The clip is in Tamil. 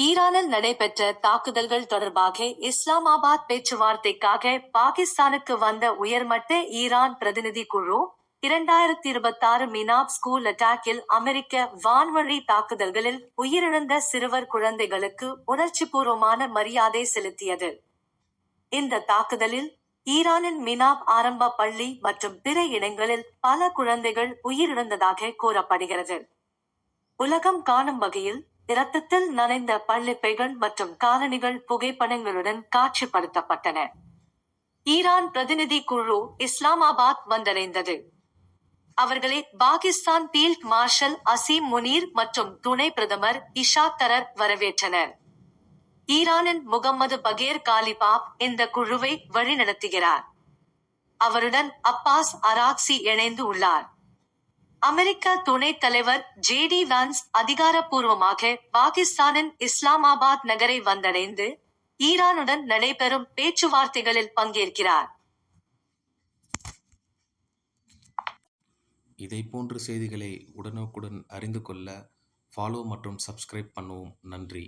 ஈரானில் நடைபெற்ற தாக்குதல்கள் தொடர்பாக இஸ்லாமாபாத் பேச்சுவார்த்தைக்காக பாகிஸ்தானுக்கு வந்த உயர்மட்ட ஈரான் பிரதிநிதி குழு 2026 மினாப் ஸ்கூல் அட்டாக்கில் அமெரிக்க வான்வழி தாக்குதல்களில் உயிரிழந்த சிறுவர் குழந்தைகளுக்கு உணர்ச்சிபூர்வமான மரியாதை செலுத்தியது. இந்த தாக்குதலில் ஈரானின் மினாப் ஆரம்ப பள்ளி மற்றும் பிற இடங்களில் பல குழந்தைகள் உயிரிழந்ததாக கூறப்படுகிறது. உலகம் காணும் வகையில் இரத்தத்தில் நனைந்த பள்ளிப்பைகள் மற்றும் காலணிகள் புகைப்படங்களுடன் காட்சிப்படுத்தப்பட்டன. ஈரான் பிரதிநிதி குழு இஸ்லாமாபாத் வந்தடைந்தது. அவர்களை பாகிஸ்தான் ஃபீல்ட் மார்ஷல் அசீம் முனீர் மற்றும் துணை பிரதமர் இஷாக் தரர் வரவேற்றனர். ஈரானின் முகம்மது பகேர் காலிபாப் இந்த குழுவை வழிநடத்துகிறார். அவருடன் அப்பாஸ் அராக்சி இணைந்து உள்ளார். அமெரிக்க துணைத் தலைவர் ஜே.டி. வான்ஸ் அதிகாரப்பூர்வமாக பாகிஸ்தானின் இஸ்லாமாபாத் நகரை வந்தடைந்து ஈரானுடன் நடைபெறும் பேச்சுவார்த்தைகளில் பங்கேற்கிறார். இதைப்போன்ற செய்திகளை உடனுக்குடன் அறிந்து கொள்ள ஃபாலோ மற்றும் சப்ஸ்கிரைப் பண்ணுவோம். நன்றி.